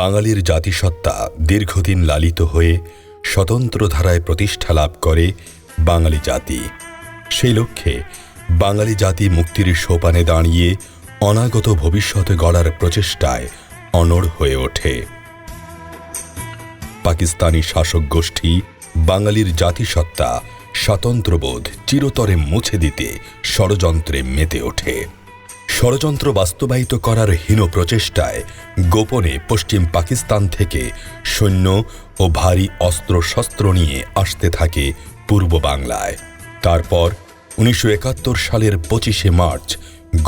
বাঙালির জাতিসত্তা দীর্ঘদিন লালিত হয়ে স্বতন্ত্র ধারায় প্রতিষ্ঠা লাভ করে বাঙালি জাতি। সেই লক্ষ্যে বাঙালি জাতি মুক্তির সোপানে দাঁড়িয়ে অনাগত ভবিষ্যৎ গড়ার প্রচেষ্টায় অনড় হয়ে ওঠে। পাকিস্তানি শাসক গোষ্ঠী বাঙালির জাতিসত্তা স্বাতন্ত্র্যবোধ চিরতরে মুছে দিতে ষড়যন্ত্রে মেতে ওঠে। ষড়যন্ত্র বাস্তবায়িত করার হীন প্রচেষ্টায় গোপনে পশ্চিম পাকিস্তান থেকে সৈন্য ও ভারী অস্ত্রশস্ত্র নিয়ে আসতে থাকে পূর্ব বাংলায়। তারপর 1971 সালের 25শে মার্চ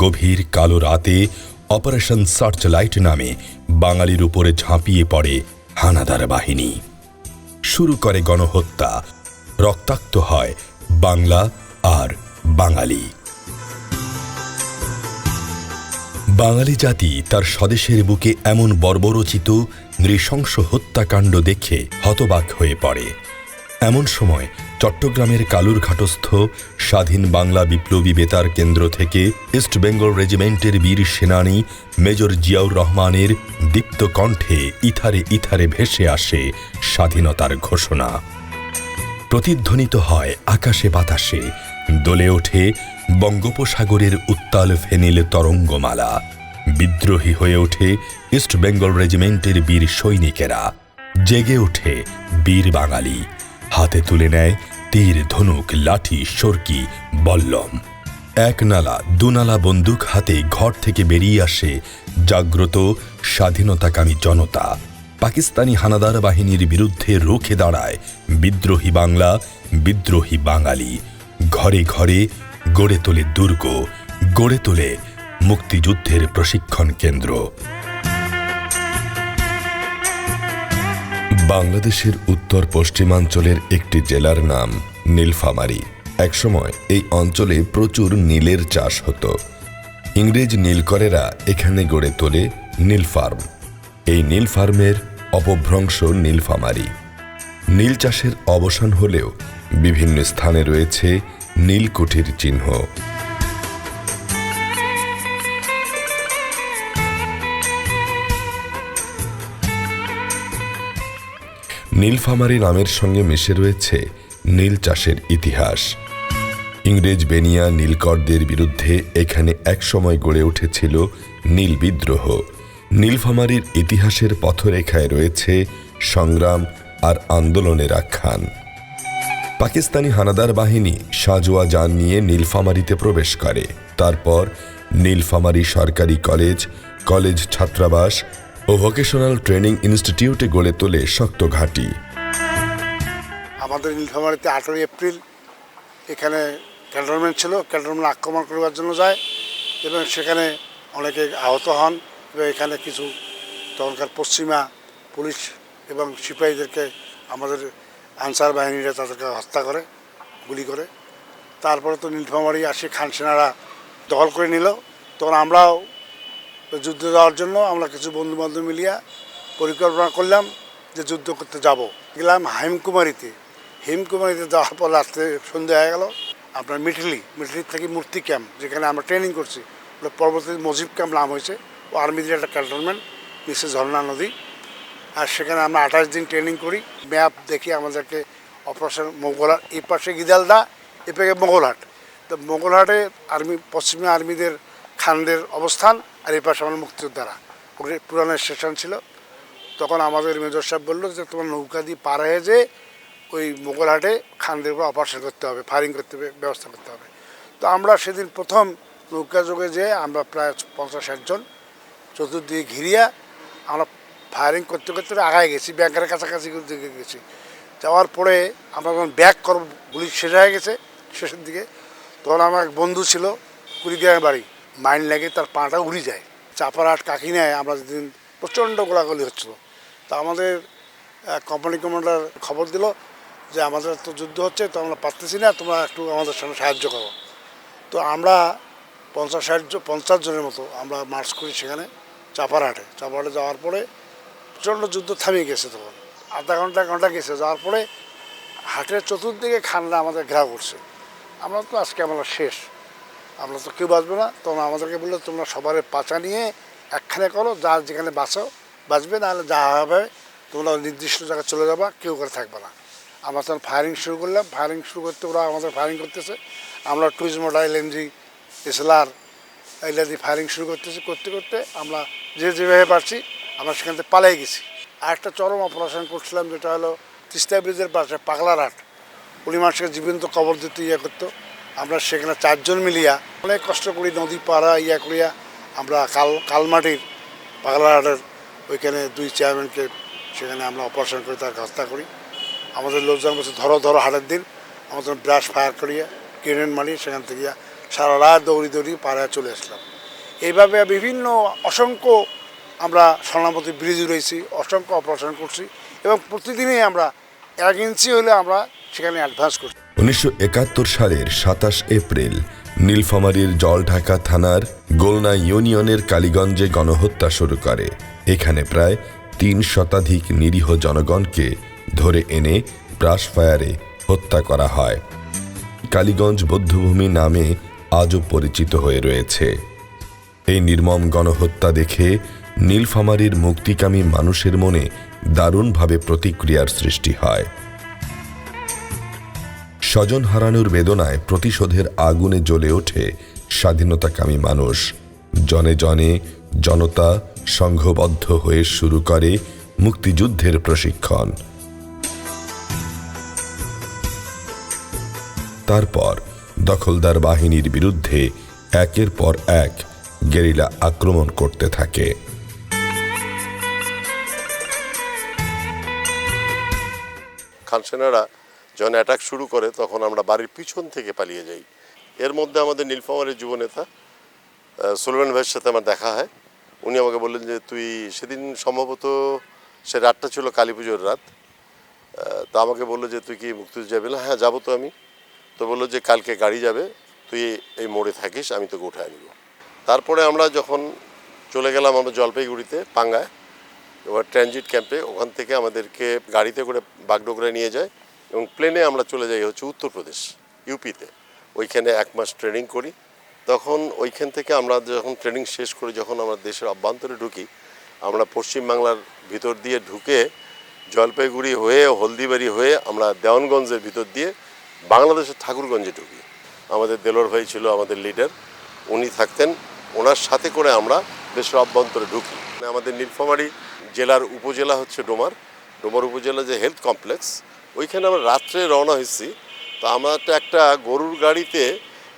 গভীর কালো রাতে অপারেশন সার্চ লাইট নামে বাঙালির উপরে ঝাঁপিয়ে পড়ে হানাদার বাহিনী। শুরু করে গণহত্যা, রক্তাক্ত হয় বাংলা আর বাঙালি। বাঙালি জাতি তার স্বদেশের বুকে এমন বর্বরচিত নৃশংস হত্যাকাণ্ড দেখে হতবাক হয়ে পড়ে। এমন সময় চট্টগ্রামের কালুরঘাটস্থ স্বাধীন বাংলা বিপ্লবী বেতার কেন্দ্র থেকে ইস্ট বেঙ্গল রেজিমেন্টের বীর সেনানী মেজর জিয়াউর রহমানের দীপ্ত কণ্ঠে ইথারে ইথারে ভেসে আসে স্বাধীনতার ঘোষণা। প্রতিধ্বনিত হয় আকাশে বাতাসে, দোলে ওঠে বঙ্গোপসাগরের উত্তাল ফেনিল তরঙ্গমালা। বিদ্রোহী হয়ে ওঠে ইস্ট বেঙ্গল রেজিমেন্টের বীর সৈনিকেরা। জেগে ওঠে বীর বাঙালি, হাতে তুলে নেয় তীর, ধনুক, লাঠি, সরকি, বল্লম। এক নালা দুনালা বন্দুক হাতে ঘর থেকে বেরিয়ে আসে জাগ্রত স্বাধীনতাকামী জনতা। পাকিস্তানি হানাদার বাহিনীর বিরুদ্ধে রুখে দাঁড়ায় বিদ্রোহী বাংলা, বিদ্রোহী বাঙালি। ঘরে ঘরে গড়ে তোলে দুর্গ, গড়ে তোলে মুক্তিযুদ্ধের প্রশিক্ষণ কেন্দ্র। বাংলাদেশের উত্তর পশ্চিমাঞ্চলের একটি জেলার নাম নীলফামারী। একসময় এই অঞ্চলে প্রচুর নীলের চাষ হতো। ইংরেজ নীলকরেরা এখানে গড়ে তোলে নীল ফার্ম। এই নীল ফার্মের অপভ্রংশ নীলফামারী। নীল চাষের অবসান হলেও বিভিন্ন স্থানে রয়েছে নীলকুঠির চিহ্ন। নীলফামারী নামের সঙ্গে মিশে রয়েছে নীল চাষের ইতিহাস। ইংরেজ বেনিয়া নীলকরদের বিরুদ্ধে এখানে একসময় গড়ে উঠেছিল নীল বিদ্রোহ। নীলফামারীর ইতিহাসের পথরেখায় রয়েছে সংগ্রাম আর আন্দোলনের আখ্যান। পাকিস্তানি হানাদার বাহিনী সাজোয়া যান নিয়ে নীলফামারীতে প্রবেশ করে। তারপর নীলফামারী সরকারি কলেজ, কলেজ ছাত্রাবাস ও ভোকেশনাল ট্রেনিং ইনস্টিটিউটে গড়ে তোলে শক্ত ঘাঁটি। আমাদের নীলফামারীতে 18 এপ্রিল এখানে ক্যান্টনমেন্ট ছিল। ক্যান্টনমেন্ট আক্রমণ করবার জন্য যায় এবং সেখানে অনেকে আহত হন এবং এখানে কিছু তখনকার পশ্চিমা পুলিশ এবং সিপাহীদেরকে আমাদের আনসার বাহিনীরা তাদেরকে হত্যা করে, গুলি করে। তারপরে তো নীলফামারী আসে খান সেনারা দখল করে নিল। তখন আমরাও যুদ্ধে যাওয়ার জন্য আমরা কিছু বন্ধুবান্ধব মিলিয়া পরিকল্পনা করলাম যে যুদ্ধ করতে যাব। গেলাম হিমকুমারীতে। হিমকুমারীতে যাওয়ার পর রাত্রে সন্ধ্যা হয়ে গেল। আপনার মিঠালি থেকে মূর্তি ক্যাম্প, যেখানে আমরা ট্রেনিং করছি, ওটা পরবর্তী মজিব ক্যাম্প নাম হয়েছে। ও আর্মিদের একটা ক্যান্টনমেন্ট, নিচে ঝর্ণা নদী। আর সেখানে আমরা 28 দিন ট্রেনিং করি। ম্যাপ দেখি আমাদেরকে অপারেশন মোগলহাট, এই পাশে গিদালদা, এ পাশে মোগলহাট। তো মোগলহাটে আর্মি, পশ্চিমী আর্মিদের খানদের অবস্থান, আর এই পাশে আমার মুক্তিযোদ্ধারা। ওখানে পুরানো স্টেশন ছিল। তখন আমাদের মেজর সাহেব বললো যে তোমার নৌকা দিয়ে পার হয়ে যে ওই মোগলহাটে খানদের উপর অপারেশন করতে হবে, ফায়ারিং করতে হবে, ব্যবস্থা করতে হবে। তো আমরা সেদিন প্রথম নৌকা যোগে যেয়ে আমরা প্রায় 50-60 জন চতুর্দিকে ঘিরিয়া আমরা ফায়ারিং করতে করতে আগায় গেছি, ব্যাংকের কাছাকাছি গেছি। যাওয়ার পরে আমরা যখন ব্যাক করব, গুলি শেষ হয়ে গেছে শেষের দিকে, তখন আমার এক বন্ধু ছিল কুড়িগ্রামের বাড়ি, মাইন লাগে তার পাটা উড়ে যায়। চাপারহাট কাকিনায় আমরা যেদিন প্রচণ্ড গোলাগুলি হচ্ছিল, তা আমাদের কোম্পানি কমান্ডার খবর দিল যে আমাদের তো যুদ্ধ হচ্ছে, তো আমরা পারতেছি না, তোমরা একটু আমাদের সঙ্গে সাহায্য করো। তো আমরা 50 জনের মতো আমরা মার্চ করি সেখানে চাপারহাটে যাওয়ার পরে প্রচণ্ড যুদ্ধ থামিয়ে গেছে। তখন আধা ঘন্টা গেছে। যাওয়ার পরে হাটের চতুর্দিকে খানরা আমাদের ঘেরাও করছে। আমরা তো আজকে আমরা শেষ, আমরা তো কেউ বাঁচবে না। তখন আমাদেরকে বললো তোমরা সবার পাচা নিয়ে একখানে করো, যার যেখানে বাঁচো বাঁচবে, নাহলে যা হবে তোমরা নির্দিষ্ট জায়গায় চলে যাবা, কেউ করে থাকবে না। আমরা তখন ফায়ারিং শুরু করলাম। ফায়ারিং শুরু করতে ওরা আমাদের ফায়ারিং করতেছে। আমরা টুইজ মোডাইল এলএমজি এসএলআর এগুলা দিয়ে ফায়ারিং শুরু করতে করতে আমরা যেভাবে পারছি আমরা সেখান থেকে পালিয়ে গেছি। আর একটা চরম অপারেশন করছিলাম, যেটা হলো তিস্তা ব্রিজের পাশে পাগলারহাট, উনি মানুষকে জীবন্ত কবর দিতে করতো। আমরা সেখানে 4 জন মিলিয়া অনেক কষ্ট করি, নদী পাড়া করিয়া আমরা কালমাটির পাগলারহাটের ওইখানে 2 চেয়ারম্যানকে সেখানে আমরা অপারেশন করে তাকে হত্যা করি। আমাদের লোকজন বলছে ধরো হাটের দিন, আমাদের ব্রাশ ফায়ার করিয়া গ্রেনেড মারিয়ে সেখান থেকে সারা রাত দৌড়ি পাড়ায় চলে আসলাম। এইভাবে বিভিন্ন অসংখ্য আমরা সোনামতি ব্রিজ রয়েছি, অসংখ্য অপারেশন করছি এবং প্রতিদিনই আমরা 1 ইঞ্চি হলে আমরা সেখানে অ্যাডভান্স করছি। 1971 সালের 27 এপ্রিল নীলফামারীর জলঢাকা থানার গোলনা ইউনিয়নের কালীগঞ্জে গণহত্যা শুরু করে। এখানে প্রায় 3 শতাধিক নিরীহ জনগণকে ধরে এনে ব্রাশ ফায়ারে হত্যা করা হয়। কালীগঞ্জ বধ্যভূমি নামে আজও পরিচিত হয়ে রয়েছে। এই নির্মম গণহত্যা দেখে নীলফামারীর মুক্তিকামী মানুষের মনে দারুণভাবে প্রতিক্রিয়ার সৃষ্টি হয়। স্বজন হারানোর বেদনায় প্রতিশোধের আগুনে জ্বলে ওঠে স্বাধীনতাকামী মানুষ। জনে জনে জনতা সংঘবদ্ধ হয়ে শুরু করে মুক্তিযুদ্ধের প্রশিক্ষণ। তারপর দখলদার বাহিনীর বিরুদ্ধে একের পর এক গেরিলা আক্রমণ করতে থাকে। খান সেনারা যখন অ্যাটাক শুরু করে তখন আমরা বাড়ির পিছন থেকে পালিয়ে যাই। এর মধ্যে আমাদের নীলফামারীর যুবনেতা সুলেমান ভাইয়ের সাথে আমার দেখা হয়। উনি আমাকে বললেন যে তুই সেদিন সম্ভবত সে রাতটা ছিল কালী পুজোর রাত, তা আমাকে বললো যে তুই কি মুক্তিযুদ্ধ যাবি না? হ্যাঁ যাবো তো আমি। তো বললো যে কালকে গাড়ি যাবে, তুই এই মোড়ে থাকিস, আমি তোকে উঠায় নিব। তারপরে আমরা যখন চলে গেলাম আমরা জলপাইগুড়িতে পাঙ্গায়, এবার ট্রানজিট ক্যাম্পে, ওখান থেকে আমাদেরকে গাড়িতে করে বাগডোগরায় নিয়ে যায় এবং প্লেনে আমরা চলে যাই হচ্ছে উত্তরপ্রদেশ, ইউপিতে। ওইখানে 1 মাস ট্রেনিং করি। তখন ওইখান থেকে আমরা যখন ট্রেনিং শেষ করি, যখন আমরা দেশের অভ্যন্তরে ঢুকি, আমরা পশ্চিমবাংলার ভিতর দিয়ে ঢুকে জলপাইগুড়ি হয়ে হলদিবাড়ি হয়ে আমরা দেওয়ানগঞ্জের ভিতর দিয়ে বাংলাদেশের ঠাকুরগঞ্জে ঢুকি। আমাদের দেলোর ভাই ছিল আমাদের লিডার, উনি থাকতেন, ওনার সাথে করে আমরা দেশের অভ্যন্তরে ঢুকি। আমাদের নীলফামারী জেলার উপজেলা হচ্ছে ডোমার উপজেলা যে হেলথ কমপ্লেক্স, ওইখানে আমরা রাত্রে রওনা হয়েছি। তো আমরা একটা গরুর গাড়িতে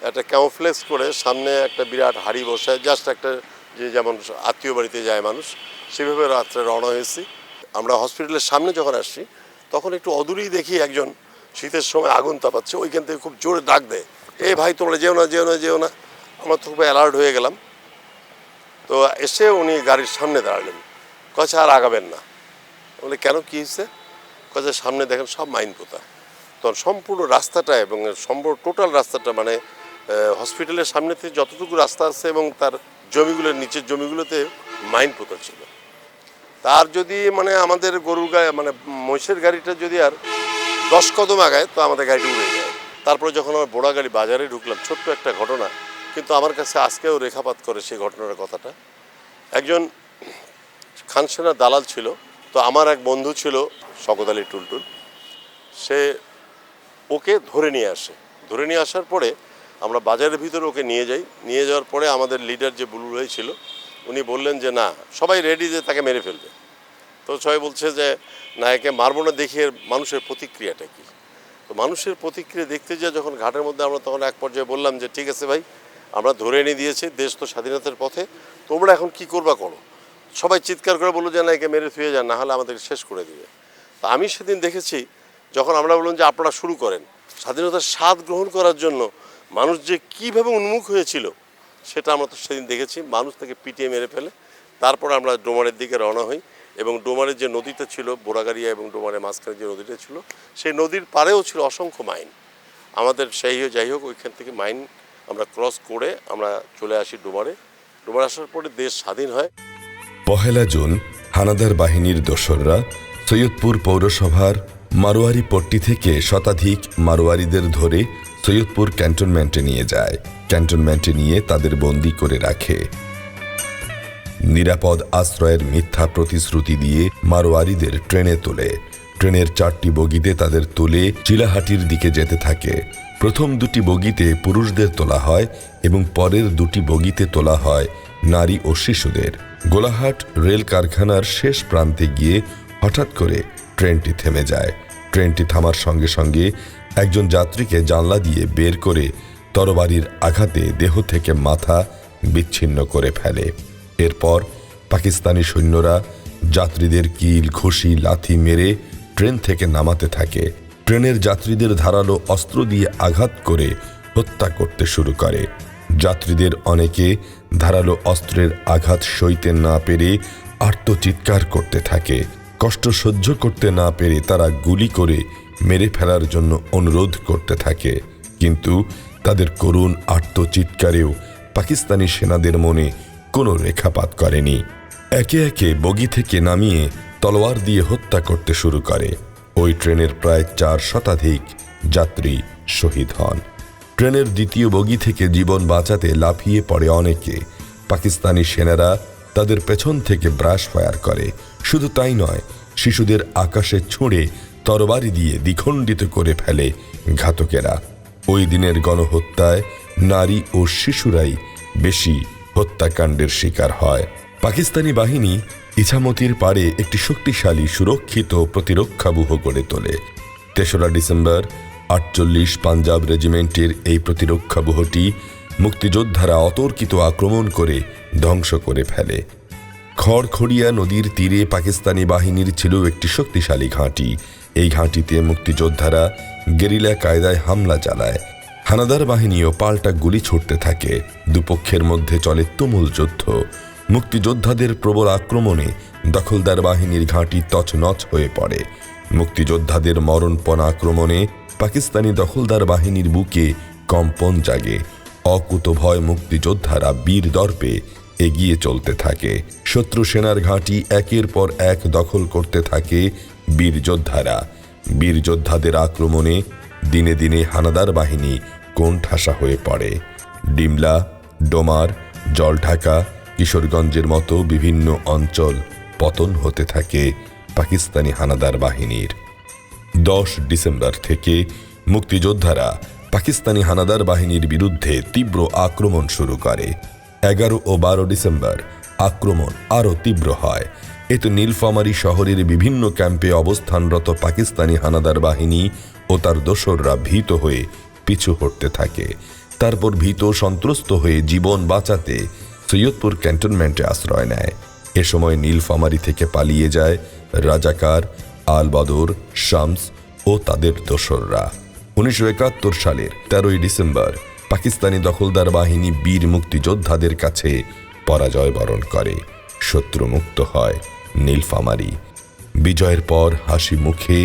একটা ক্যামোফ্লেক্স করে সামনে একটা বিরাট হাড়ি বসায়, জাস্ট একটা যে যেমন আত্মীয় বাড়িতে যায় মানুষ, সেভাবে রাত্রে রওনা হয়েছি। আমরা হসপিটালের সামনে যখন আসছি তখন একটু অদূরেই দেখি একজন শীতের সময় আগুন তাপাচ্ছে, ওইখান থেকে খুব জোরে ডাক দেয়, এই ভাই তোমরা যেও না। আমরা তো খুব অ্যালার্ট হয়ে গেলাম। তো এসে উনি গাড়ির সামনে দাঁড়ালেন, কছে আর আগাবেন না। বলে কেন, কী হয়েছে? কছে সামনে দেখেন সব মাইন পোতা। তখন সম্পূর্ণ রাস্তাটা এবং সম্পূর্ণ টোটাল রাস্তাটা, মানে হসপিটালের সামনে থেকে যতটুকু রাস্তা আছে এবং তার জমিগুলোর নিচের জমিগুলোতে মাইন পোতা ছিল। তার যদি মানে আমাদের গরুর গায়ে মানে মহিষের গাড়িটা যদি আর 10 কদম আগায় তো আমাদের গাড়িটা উড়ে যায়। তারপরে যখন আমার বোড়া গাড়ি বাজারে ঢুকলাম, ছোট্ট একটা ঘটনা, কিন্তু আমার কাছে আজকেও রেখাপাত করে সেই ঘটনার কথাটা। একজন খান সেনার দালাল ছিল, তো আমার এক বন্ধু ছিল শওকত আলী টুলটুল, সে ওকে ধরে নিয়ে আসে। ধরে নিয়ে আসার পরে আমরা বাজারের ভিতরে ওকে নিয়ে যাই। নিয়ে যাওয়ার পরে আমাদের লিডার যে বুলুল ভাই ছিল, উনি বললেন যে না, সবাই রেডি যে তাকে মেরে ফেলবে। তো সবাই বলছে যে না, একে মারবো না, দেখি এর মানুষের প্রতিক্রিয়াটা কী। তো মানুষের প্রতিক্রিয়া দেখতে যা যখন ঘাটের মধ্যে আমরা তখন এক পর্যায়ে বললাম যে ঠিক আছে ভাই, আমরা ধরে এনে দিয়েছি, দেশ তো স্বাধীনতার পথে, তোমরা এখন কি করবা করো। সবাই চিৎকার করে বললো যে না, একে মেরে থুয়ে যান, না হলে আমাদেরকে শেষ করে দিবে। তো আমি সেদিন দেখেছি যখন আমরা বললাম যে আপনারা শুরু করেন, স্বাধীনতার স্বাদ গ্রহণ করার জন্য মানুষ যে কীভাবে উন্মুখ হয়েছিল সেটা আমরা তো সেদিন দেখেছি। মানুষ তাকে পিটিয়ে মেরে ফেলে। তারপর আমরা ডোমারের দিকে রওনা হই এবং ডোমারের যে নদীটা ছিল, বোড়াগাড়িয়া এবং ডোমারের মাঝখানে যে নদীটা ছিল, সেই নদীর পাড়েও ছিল অসংখ্য মাইন। আমাদের যাই হোক ওইখান থেকে মাইন আমরা ক্রস করে আমরা চলে আসি ডোমারে। ডোমার আসার পরে দেশ স্বাধীন হয়। 1 জুন হানাদার বাহিনীর দোসররা সৈয়দপুর পৌরসভার মারোয়ারি পট্টি থেকে শতাধিক মারোয়ারিদের ধরে সৈয়দপুর ক্যান্টনমেন্টে নিয়ে যায়। ক্যান্টনমেন্টে নিয়ে তাদের বন্দি করে রাখে। নিরাপদ আশ্রয়ের মিথ্যা প্রতিশ্রুতি দিয়ে মারোয়ারিদের ট্রেনে তোলে। ট্রেনের 4টি বগিতে তাদের তুলে চিলাহাটির দিকে যেতে থাকে। প্রথম 2টি বগিতে পুরুষদের তোলা হয় এবং পরের 2টি বগিতে তোলা হয় নারী ও শিশুদের। গোলাহাট রেল কারখানার শেষ প্রান্তে গিয়ে হঠাৎ করে ট্রেনটি থেমে যায়। ট্রেনটি থামার সঙ্গে সঙ্গে একজন যাত্রীকে জানলা দিয়ে বের করে তরবারির আঘাতে দেহ থেকে মাথা বিচ্ছিন্ন করে ফেলে। এরপর পাকিস্তানি সৈন্যরা যাত্রীদের কিল, ঘুষি, লাথি মেরে ট্রেন থেকে নামাতে থাকে। ট্রেনের যাত্রীদের ধারালো অস্ত্র দিয়ে আঘাত করে হত্যা করতে শুরু করে। যাত্রীদের অনেকে ধারালো অস্ত্রের আঘাত সইতে না পেরে আর্তচিৎকার করতে থাকে। কষ্ট সহ্য করতে না পেরে তারা গুলি করে মেরে ফেলার জন্য অনুরোধ করতে থাকে, কিন্তু তাদের করুণ আর্তচিৎকারেও পাকিস্তানি সেনাদের মনে কোনো রেখাপাত করেনি। একে একে বগি থেকে নামিয়ে তলোয়ার দিয়ে হত্যা করতে শুরু করে। ওই ট্রেনের প্রায় 4 শতাধিক যাত্রী শহীদ হন। ট্রেনের 2য় বগি থেকে জীবন বাঁচাতে লাফিয়ে পড়ে অনেকে। পাকিস্তানি সেনারা তাদের পেছন থেকে ব্রাশ ফায়ার করে। শুধু তাই নয়, শিশুদের আকাশে ছুঁড়ে তরবারি দিয়ে দ্বিখণ্ডিত করে ফেলে ঘাতকেরা। ওই দিনের গণহত্যায় নারী ও শিশুরাই বেশি হত্যাকাণ্ডের শিকার হয়। পাকিস্তানি বাহিনী ইছামতির পাড়ে একটি শক্তিশালী সুরক্ষিত প্রতিরক্ষাব্যূহ গড়ে তোলে। 3রা ডিসেম্বর 48 পাঞ্জাব রেজিমেন্টের এই প্রতিরক্ষাব্যূহটি মুক্তিযোদ্ধারা অতর্কিত আক্রমণ করে ধ্বংস করে ফেলে। খড়খড়িয়া নদীর তীরে পাকিস্তানি বাহিনীর ছিল একটি শক্তিশালী ঘাঁটি। এই ঘাঁটিতে মুক্তিযোদ্ধারা গেরিলা কায়দায় হামলা চালায়। হানাদার বাহিনীও পাল্টা গুলি ছুটতে থাকে। দুপক্ষের মধ্যে চলে তুমুল যুদ্ধ। মুক্তিযোদ্ধাদের প্রবল আক্রমণে দখলদার বাহিনীর ঘাঁটি তছনছ হয়ে পড়ে। মুক্তিযোদ্ধাদের মরণপণ আক্রমণে পাকিস্তানি দখলদার বাহিনীর বুকে কম্পন জাগে। অকুতভয় মুক্তিযোদ্ধারা বীর দর্পে এগিয়ে চলতে থাকে। শত্রু সেনার ঘাঁটি একের পর এক দখল করতে থাকে বীর যোদ্ধারা। বীর যোদ্ধাদের আক্রমণে দিনে দিনে হানাদার বাহিনী কোণঠাসা হয়ে পড়ে। ডিমলা, ডোমার, জলঢাকা, কিশোরগঞ্জের মতো বিভিন্ন অঞ্চল পতন হতে থাকে পাকিস্তানি হানাদার বাহিনীর। 10 ডিসেম্বর থেকে মুক্তিযোদ্ধারা পাকিস্তানি হানাদার বাহিনীর বিরুদ্ধে তীব্র আক্রমণ শুরু করে। 11 ও 12 ডিসেম্বর আক্রমণ আরও তীব্র হয়। এতে নীলফামারী শহরের বিভিন্ন ক্যাম্পে অবস্থানরত পাকিস্তানি হানাদার বাহিনী ও তার দোসররা ভীত হয়ে পিছু হটতে থাকে। তারপর ভীত সন্ত্রস্ত হয়ে জীবন বাঁচাতে সৈয়দপুর ক্যান্টনমেন্টে আশ্রয় নেয়। এ সময় নীলফামারী থেকে পালিয়ে যায় রাজাকার, আলবদর, শামস ও তাদের দোসররা। 1971 সালের 13 ডিসেম্বর পাকিস্তানি দখলদার বাহিনী বীর মুক্তিযোদ্ধাদের কাছে পরাজয় বরণ করে। শত্রুমুক্ত হয় নীলফামারী। বিজয়ের পর হাসি মুখে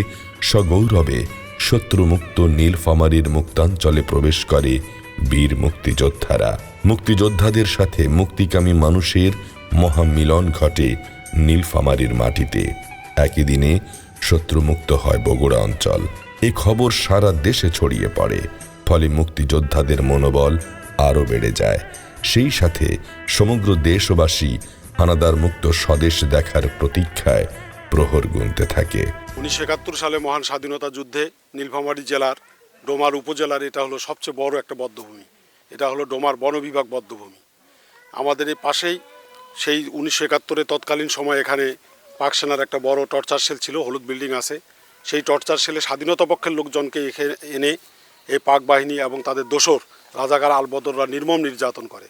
সগৌরবে শত্রুমুক্ত নীলফামারীর মুক্তাঞ্চলে প্রবেশ করে বীর মুক্তিযোদ্ধারা। মুক্তিযোদ্ধাদের সাথে মুক্তিকামী মানুষের মহামিলন ঘটে নীলফামারীর মাটিতে। একই দিনে শত্রুমুক্ত হয় বগুড়া অঞ্চল। এ খবর সারা দেশে ছড়িয়ে পড়ে। ফলে মুক্তিযোদ্ধাদের মনোবল আরও বেড়ে যায়। সেই সাথে সমগ্র দেশবাসী হানাদার মুক্ত স্বদেশ দেখার প্রতীক্ষায় প্রহর গুনতে থাকে। 1971 সালে মহান স্বাধীনতা যুদ্ধে নীলফামারী জেলার ডোমার উপজেলার এটা হলো সবচেয়ে বড় একটা বধ্যভূমি। এটা হলো ডোমার বন বিভাগ বধ্যভূমি। আমাদের এই পাশেই সেই 1971 তৎকালীন সময় এখানে পাক সেনার একটা বড় টর্চার সেল ছিল, হলুদ বিল্ডিং আছে। সেই টর্চার সেলে স্বাধীনতা পক্ষের লোকজনকে এনে এই পাক বাহিনী এবং তাদের দোসর রাজাকার আলবদররা নির্মম নির্যাতন করে।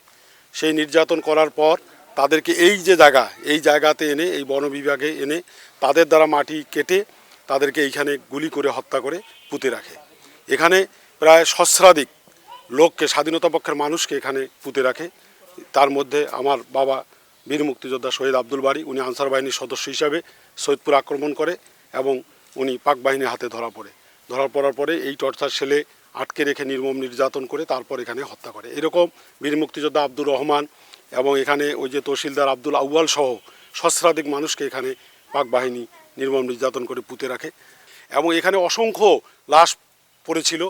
সেই নির্যাতন করার পর তাদেরকে এই যে জায়গা, এই জায়গাতে এনে এই বন বিভাগে এনে তাদের দ্বারা মাটি কেটে তাদেরকে এইখানে গুলি করে হত্যা করে পুঁতে রাখে। এখানে প্রায় সহস্রাধিক লোককে, স্বাধীনতা পক্ষের মানুষকে এখানে পুঁতে রাখে। তার মধ্যে আমার বাবা বীর মুক্তিযোদ্ধা শহীদ আব্দুল বারী, উনি আনসার বাহিনীর সদস্য হিসাবে সৈয়দপুর আক্রমণ করে এবং উনি পাক বাহিনীর হাতে ধরা পড়ার পরে এই টর্চার সেলে আটকে রেখে নির্মম নির্যাতন করে তারপর এখানে হত্যা করে। এরকম বীর মুক্তিযোদ্ধা আব্দুর রহমান এবং এখানে ওই যে তহসিলদার আব্দুল আউয়াল সহ সহস্রাধিক মানুষকে এখানে পাক বাহিনী নির্মম নির্যাতন করে পুঁতে রাখে। এবং এখানে অসংখ্য লাশ পড়েছিল,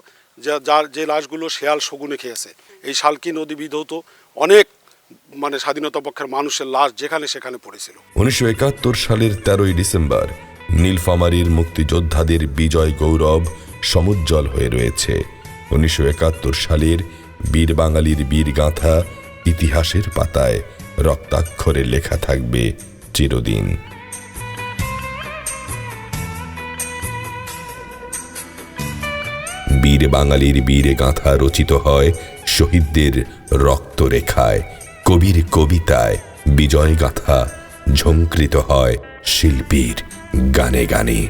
যে লাশগুলো শেয়াল শগুনে খেয়েছে। এই শালকি নদী বিধৌত অনেক মানে স্বাধীনতা পক্ষের মানুষের লাশ যেখানে সেখানে পড়েছিল। 1971 সালের 13ই ডিসেম্বর নীলফামারীর মুক্তিযোদ্ধাদের বিজয় গৌরব সমুজ্জ্বল হয়ে রয়েছে। 1971 সালের বীর বাঙালির বীরগাথা ইতিহাসের পাতায় রক্তাক্ষরে লেখা থাকবে চিরদিন। বীর বাঙালির বীরগাথা রচিত হয় শহীদদের রক্তরেখায়, কবির কবিতায় বিজয় গাথা ঝংকৃত হয় শিল্পীর গানে গানে।